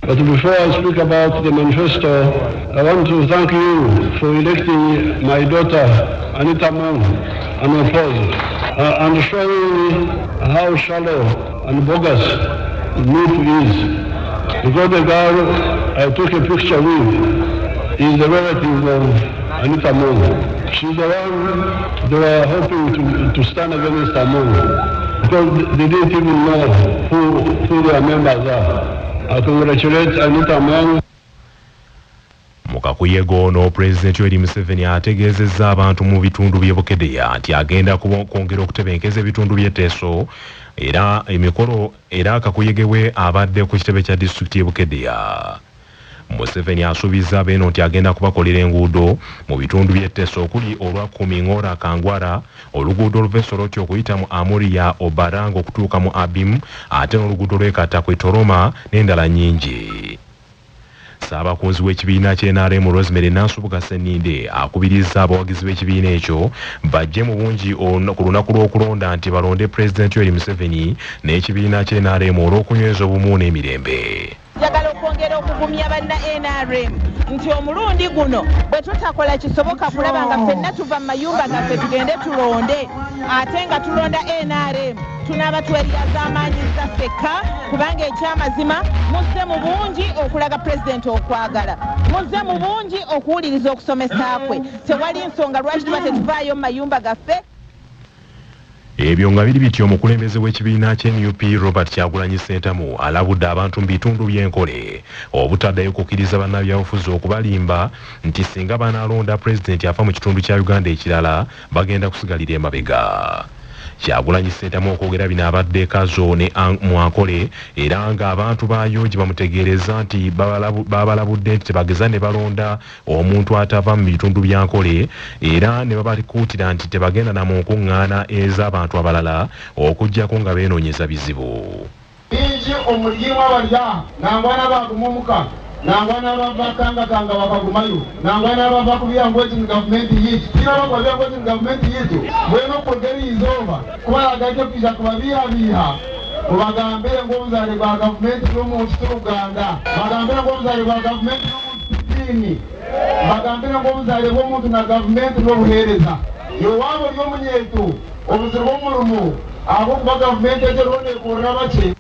But before I speak about the manifesto, I want to thank you for electing my daughter, Anita Among, unopposed, and showing how shallow and bogus NUP is. Because the girl I took a picture with is a relative of Anita Among. She's the one they were hoping to stand against Among, because they didn't even know who their members are. I congratulate Anita Among. Mukakuyego ono President Yoweri Museveni ategeezezza abantu mu bitundu by'e Bukedea nti agenda kwongera okutebenkeza ebitundu by'e Teso era emikolo era Kakuyegewe abadde ku kitebe kya disitulikiti y'e Bukedea. Museveni asuubizza beno nti agenda kubakolera enguudo mu bitundu by'e Teso okuli olwa Ngora Kangwara, oluguudo oluva e Soroti okuyita mu Amuria Obaranga okutuuka mu Abim, ate n'oluguudo lw'e Katakwe Toroma n'endala nnyingi. Ssaabakunzi w'ekibiina ky'NRM Rosemary Nansubuga Senninde akubirizza abawagizi b'ekibiina ekyo bajje mu bungi ku lunaku lw'okulonda nti balonde Pulezidenti Yoweri Museveni n'ekibiina ky'NRM olw'okunyweza obumu n'emirembe. Njagala okwongera okugumya banna NRM nti omulundi guno bwe tutakola kisoboka kulaba nga ffenna tuva mu mayumba gaffe tugende tulonde ate nga tulonda NRM tunaaba tuweryaza amaanyi ffekka kubanga ekyamazima muzze mu bungi okulaga pulezidenti okwagala, muzze mu bungi okuwuliriza okusomesa kwe, tewali nsonga lwaki tuba tetuvaayo mu mayumba gaffe. Ebyo nga biri bityo omukulembeze w'ekibiina ky'NUP Robert Kyagulanyi Ssentamu alabudde abantu mu bitundu by'enkole obutaddayo kukkiriza bannabyabufuzi okubalimba nti singa banaalonda pulezidenti afa mu kitundu kya Uganda ekirala bagenda kusigalira emabega. Kyagulanyi Ssentamu okwogera bino abadde Kazo ne Mwankole era ng'abantu baayo gye bamutegeereza nti babalabudde nti tebageza ne balonda omuntu atava mu bitundu bya Nkole era ne babalikuutira nti tebagenda na mu nkuŋŋaana ez'abantu abalala okuggyako nga beenoonyeza bizibu. Bingi omulimu abalya nangwana bagumumuka nangwana babakanga bakagumayo nangwana babakubya ngweti government yitu kila bakubya ngweti government yitu bweno kugeri izova kuba agaje kija kubabiha kubagambe ngomuzale gwa government n'omuntu Uganda bagambe ngomuzale gwa government n'omuntu bagambe ngomuzale bw'omuntu na government n'obuhereza yo wabo lyomunyeto obuziro bw'omulumu abo kuba government ejerone kurabake.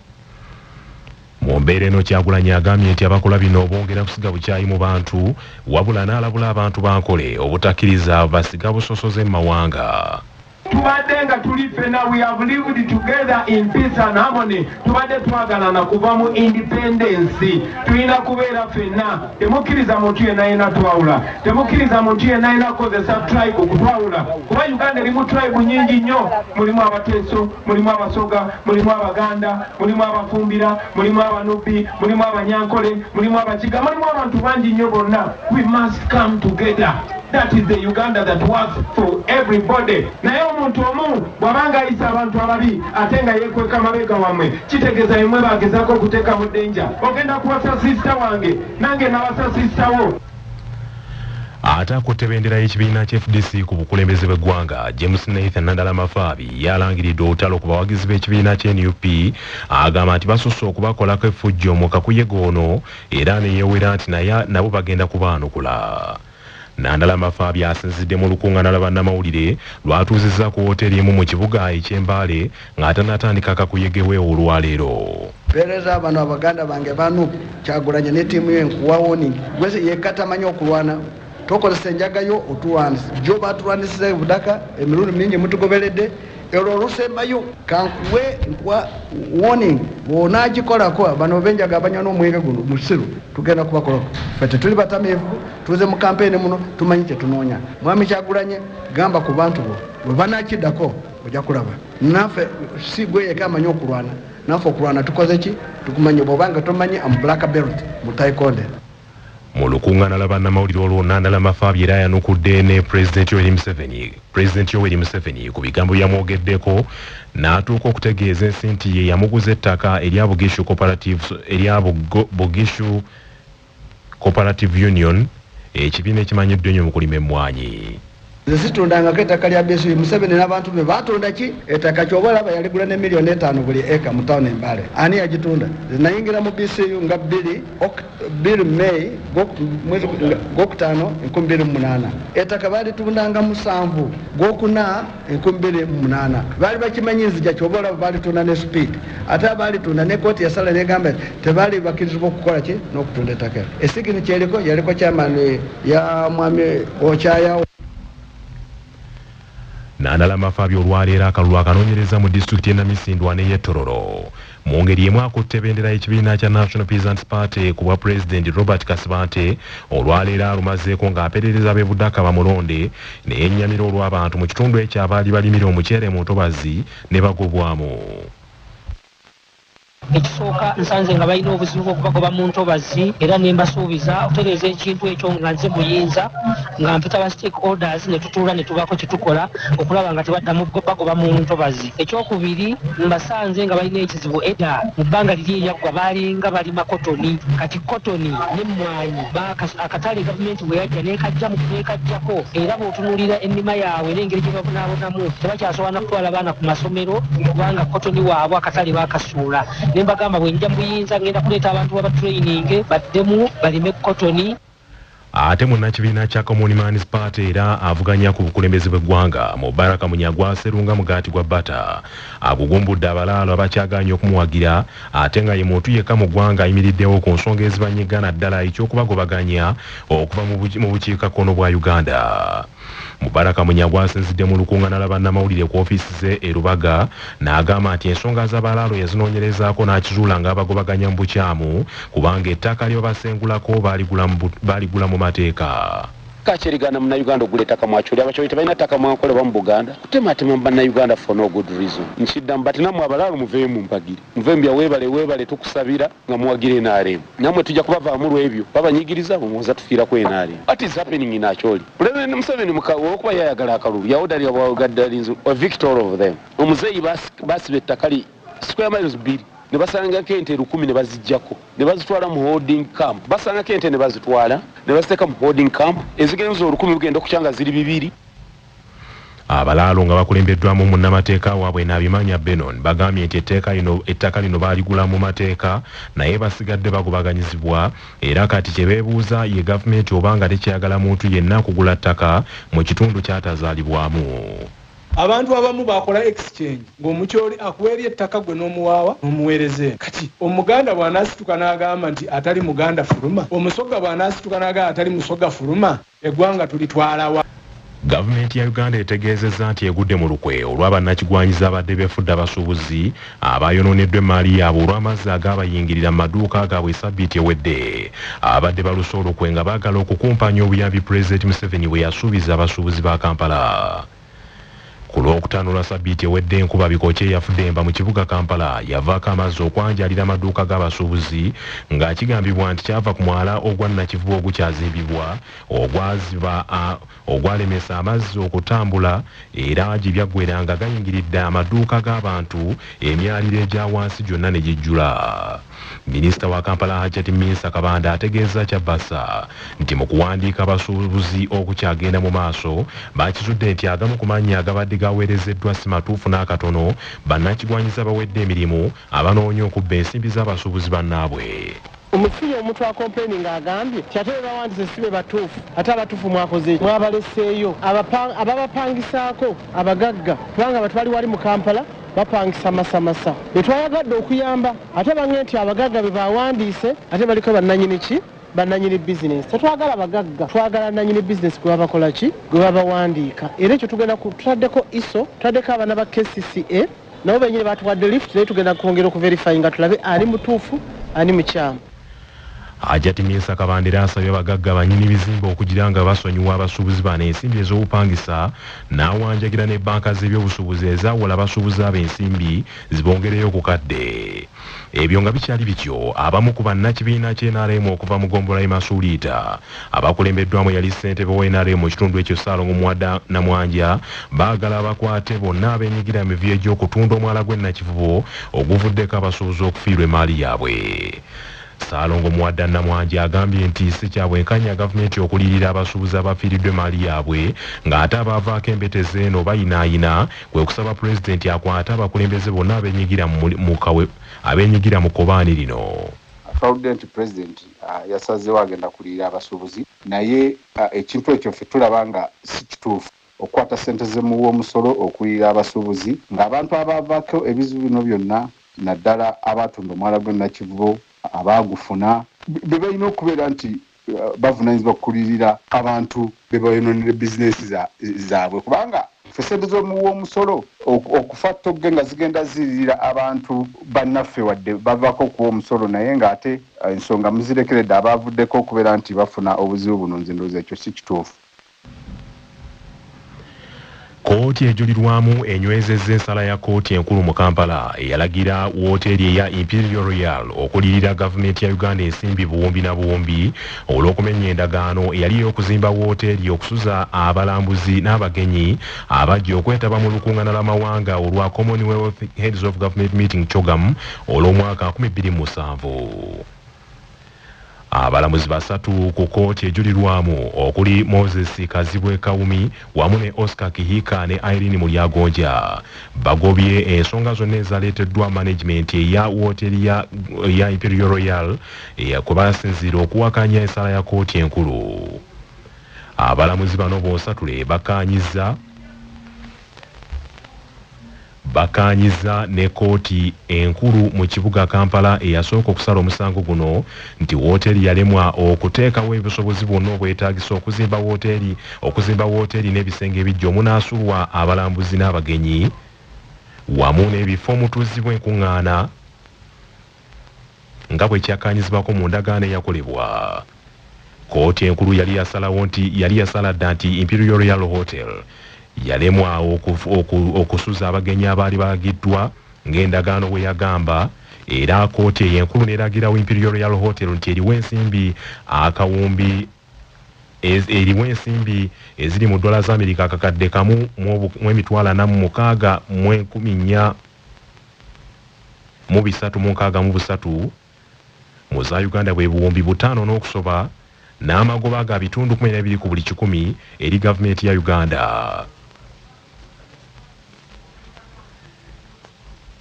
Mu mbeera eno Kyagulanyi agambye nti abakola bino bongera kusiga bukyayi mu bantu wabula n'alabula abantu ba Nkole obutakkiriza basiga busosoze mu mawanga. Tubadde nga tuli ffenna we have lived together in peace and harmony. Tubadde twagalana kuva mu independence. Tulina kubeera ffenna. Temukkiriza muntu yenna yenna twawula. Temukkiriza muntu yenna yenna kozesa tribe okutwawula. Kuba Uganda erimu tribe nyingi nnyo. Mulimu Abateso, mulimu Abasoga, mulimu Abaganda, mulimu Abafumbira, mulimu Abanubi, mulimu Abanyankole, mulimu Abakiga, mulimu abantu bangi nnyo bonna. We must come together. That is the Uganda that works for everybody. Naye omuntu omu bwabanga ayisa abantu ababi ate nga yeekweka mabega wamwe kitegeeza yemwe bagezaako okuteeka mu denja. Ogenda kuwasa sisita wange nange nawasa sisita wo. Ate akutte bendera y'ekibiina kya FDC ku bukulembeze bw'eggwanga James Nathan Nandala Mafabi yalangiridde olutalo ku bawagizi b'ekibiina kya NUP agamba nti basusse okubakolako effujjo mu kakuyege ono era ne yeewera nti nabo bagenda kubaanukula. Nandala Mafabi asinzidde mu lukuŋŋaana lwa bannamawulire lwatuuzizza ku wooteri emu mu kibuga eky'Embaale ng'atanatandika kakuyegewe olwaleero. Mpeereza bano Abaganda bange bano Kyagulanyi ne ttiimu ye nkuwawo ni gwese yekkatamanya okulwana tokozesa enjagayo otuwanisa jo batulwanisiza Budaka emirundi mingi mutugoberedde ero olusembayo kankuwe nkwa warning bw'onaagikolako bano benjaga abanywa n'omwenge guno musiru tugenda kubakolako ffe tetuli batamiivu tuze mu kampeeni muno tumanyi kyetunoonya. Mwami Kyagulanyi gamba ku bantu bo bwe banaakiddako ojja kulaba naffe si gwe yeka amanyi okulwana naffe okulwana tukoze ki tukumanye bw'obanga tomanyi am black belt mu taekwondo. Mu lukuŋŋaana lwa bannamawulire olwo Nandala Mafabi era yanukudde ne Pulezidenti Yoweri Museveni ku bigambo byamwogeddeko n'atuuka okutegeeza ensi nti ye yamuguza ettaka erya Bugishu Cooperative Union ekibiina ekimanyiddwa ennyo mu kulima emmwanyi. zitundanga ettaka lya BSU Museveni n'abantu be batunda ki ettaka kyobola bayaligula ne milioni 5 buli eka mu town Mbale ani yagitunda zinayingira mu BSU nga 2 May mwezi gokutano 2008 ettaka balitundanga mu 7 gokuna 2008 bali bakimanyizi ja kyobola balitunda ne speed ate balitunda ne koti ya sala ne gamba tebali bakirizibwa okukola ki n'okutunda ettaka esigini kyeliko yaliko chairman ya mwami Ochaya Nandalama Fabio olwaleero akalulu akanoonyereza mu disitulikiti y'Namisindwa ne y'Ettororo mu ngeri emu akutte bendera y'ekibiina kya National Peasants Party ku bwa Pulezidenti Robert Kasibante olwaleero alumazeeko ng'aperereza ab'e Budaka bamulonde ne yennyamira olw'abantu mu kitundu ekyo abaali balimira omuceere mu ntobazi ne bagobwamu. Ekisooka nsanze nga balina obuzibu bw'okubagoba mu ntobazi era ne mbasuubiza okutereeza ekintu ekyo nga nze muyinza nga mpita ba stakeholders ne tutuula ne tubaako kye tukola okulaba nga tebaddamu bagoba mu ntobazi. Ekyokubiri mbasanze nga balina ekizibu edda mu bbanga liri eryaggwa baalinga balima kotoni kati kotoni n'emmwanyi akatale gavumenti bwe yajja n'ekajjako era bw'otunuulira ennima yaabwe n'engeri gye babonaabonamu tebakyasobola na kutwala baana ku masomero kubanga kotoni waabwe akatale baakasuula. Nembagamba bwenja mbuyinza ngenda kuleeta abantu baba training baddemu balime kotoni. Ate munnakibiina kya Common Man's Party era avuganya ku bukulembeze bw'eggwanga Mubaraka Munyagwa Serunga Mugaati gwa Bata agugumbudde abalaalo abakyaganya okumuwagira ate nga ye muntu yekka mu ggwanga ayimiriddewo ku nsonga ezibanyigana ddala ekyokubagobaganya okuva mu bukiikakkono bwa Uganda. Mubaraka Munyagwa asinzidde mu lukuŋŋaana lwa bannamawulire ku ofiisi ze e Rubaga n'agamba nti ensonga z'abalaalo yazinoonyerezaako n'akizuula ng'abagobaganya mu bukyamu kubanga ettaka lye basengulako baaligula mu mateeka. Kacherigana muna Uganda ogula ettaka mwachuli abakyoli tebalina ttaka mwakolebwa mu Buganda kutematema banna Uganda for no good reason. Nshidda mbati namwe abalaalo muveeyo mu mpagire muveembya weebale tukusabira nga muwagire NRM namwe tujja kubavaamu lw'ebyo babanyigiriza muza tufiirako NRM. What is happening in Acholi? President Museveni mukawo okuba yayagala akalulu yawudali abawagaddalizo a victor of them omuzeeyi basiba ettaka li square miles 2 ne basangako ente 10 ne bazijjako ne bazitwala mu holding camp basangako ente ne bazitwala ne baziteeka mu holding camp ezigenza 10 bugenda okukyanga ziri 2. Abalaalo nga bakulembeddwamu munnamateeka waabwe Nabimanya Benon bagambye nti ettaka lino baaligula mu mateeka naye basigadde bagobaganyizibwa era kati kye beebuuza ye gavumenti obanga tekyagala muntu yenna kugula ttaka mu kitundu kyatazaalibwamu. Abantu abamu bakola exchange ng'omukyoli akuweerya ettaka gwe n'omuwaawa n'omuweereze. Kati omuganda bw'anaasituka n'agamba nti atali muganda fuluma, omusoga bw'anaasituka n'agamba atali musoga fuluma, eggwanga tulitwalawa. Gavumenti ya Uganda etegeezezza nti egudde mu lukwe olw'abannakigwanyiza abadde beefudde abasuubuzi abayonooneddwa emmaali yaabwe olw'amazzi agaabayingirira mu maduuka gaabwe ssabbiiti ewedde. Abadde baluse olukwe nga baagala okukumpanya obuyambi Pulezidenti Museveni bwe yasuubiza abasuubuzi ba Kampala. Ku Lwokutaano lwa ssabbiiti ewedde enkuba Bikoche yafudde emba mu kibuga Kampala yavaako amazzi okwanjalira amaduuka g'abasuubuzi ng'akigambibwa nti kyava ku mwala ogwa Nakivubo ogukyazimbibwa ogwalemesa amazzi okutambula era gye byaggweranga gayingiridde amaduuka g'abantu emyaliro egya wansi gyonna ne gijjula. Minisita wa Kampala Hajjati Minsa Kabanda ategeeza Kyabasa nti mu kuwandiika abasuubuzi okukyagenda mu maaso bakizudde nti agamu ku mannya agabadde gaweerezeddwa si matuufu n'akatono bannakigwanyiza bawedde emirimu abanoonya okubba ensimbi z'abasuubuzi bannaabwe. Omufuyi omuntu akomplaining agambye kyate bawandise sibe batuufu ate abatuufu mwakoze mwabaleseeyo ababapangisaako abagagga kubanga batwali wali mu Kampala bapangisa masamasa etwayagadde okuyamba ate bange nti abagagga be bawandiise ate baliko bannanyini bizinesi. Tetwagala abagagga twagala nanyini bizinesi gwe babakola ki gwe babawandiika era ekyo tugenda tutaddeko ISO tutaddeko abaana ba KCCA nabo benyini batuwadde lift naye tugenda kwongera okuverifyinga tulabe ani mutuufu ani mukyamu. Hajjati Minsa Kabanda asabye abagagga bannyini bizimbe okugira nga basonyiwa abasuubuzi bano ensimbi ez'obupangisa n'awanjagira ne banka z'ebyobusuubuzi ezawola abasuubuzi ab'ensimbi zibongereyo ku kadde. Ebyo nga bikyali bityo abamu ku bannakibiina ky'NRM okuva mu Gombola Masuuliita abakulembeddwamu yali ssentebe wa NRM mu kitundu ekyo Ssaalongo Muwada Namwanja baagala abakwate bonna abeenyigira mu mivuyo egy'okutunda omwala gw'e Nakivubo oguvuddeko abasuubuzi okufiirwa emmaali yaabwe. Saalongo Muwadda Namwanje agambye nti si kya bwenkanya gavumenti okulirira abasuubuzi abafiiriddwe maali yaabwe ng'ate abaavaako embeteze eno bayinaayina kwe kusaba pulezidenti akwate abakulembeze bonna abenyigira mu kkobaani lino. Fraudulent president yasazeewo agenda kulirira abasuubuzi naye ekintu ekyo ffe tulaba nga si kituufu okukwata ssente z'emuwa omusolo okulirira abasuubuzi ng'abantu abaavaako ebizibu bino byonna naddala abatunda omwala gw'ennakivubo abagufuna be balina okubeera nti bavunanyizibwa kulirira abantu be bayonoonera bizinesi zaabwe kubanga ffe ssente z'omuwa omusolo okufa togge nga zigenda ziririra abantu bannaffe wadde bavaako okuwa omusolo naye ng'ate ensonga muzirekeredde abavuddeko okubeera nti bafuna obuzibu buno nze ndowooza ekyo si kituufu. Kooti ejulirwamu enywezezza ensala ya kooti enkulu mu Kampala eyalagira wooteeri eya Imperial Royal okulirira gavumenti ya Uganda ensimbi buwumbi na buwumbi olw'okumenya endagaano eyali y'okuzimba wooteeri okusuza abalambuzi n'abagenyi abajja okwetaba mu lukuŋŋaana lw'amawanga olwa Commonwealth Heads of Government Meeting CHOGM olw'omwaka 2007. Abalamuzi basatu ku kooti ejulirwamu okuli Moses Kazibwe Kawumi wamu ne Oscar Kihika ne Irene Mulyagonja bagobye ensonga zonna ezaleeteddwa management eya wooteeri ya Imperial Royal kwe basinzira okuwakanya ensala ya kooti enkulu. Abalamuzi bano bonsatule bakanyiza ne kooti enkulu mu kibuga Kampala eyasooka okusala omusango guno nti wooteeri yalemwa okuteekawo ebisobozi bwonna obwetaagisa okuzimba wooteeri n'ebisenge ebijja omunaasulwa abalambuzi n'abagenyi wamu n'ebifo omutuuzi bw'enkuŋŋaana nga bwe kyakanyizibwako mu ndagaano eyakolebwa. Kooti enkulu yali yasala dda nti Imperial Royal Hotel yalemwa okusuza abagenyi abaali balagiddwa ng'endagaano bwe yagamba era kooti eyenkulu n'eragirawo Imperial Royal Hotel nti eriwo ensimbi eziri mu dola za Amerika akakadde kamu mu emitwalo 46,363 mu za Uganda bwe buwumbi 5 n'okusoba n'amagoba ga bitundu 12 ku buli 100 eri gavumenti ya Uganda.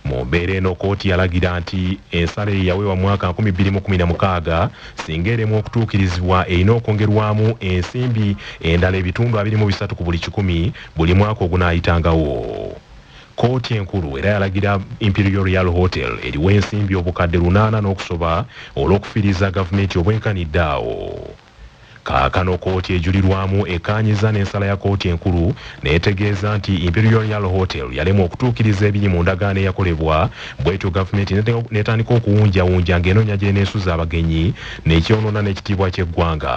Mu mbeera eno kooti yalagira nti ensala eyaweebwa mu mwaka 2016 singa eremu okutuukirizibwa erina okwongerwamu ensimbi endala ebitundu 23 ku buli 100 buli mwaka ogunaayitangawo. Kooti enkulu era yalagira Imperial Royal Hotel eriwo ensimbi obukadde 8 n'okusoba olw'okufiiriza gavumenti obwenkanidde awo. Kaakano kooti ejulirwamu ekanyiza n'ensala ya kooti enkulu n'etegeeza nti Imperial Royal Hotel yalemwa okutuukiriza ebiri mu ndagaano eyakolebwa bw'etyo gavumenti n'etandika okuwunjawunja ng'enoonya gy'eneesuza abagenyi n'ekyonoona n'ekitiibwa ky'eggwanga.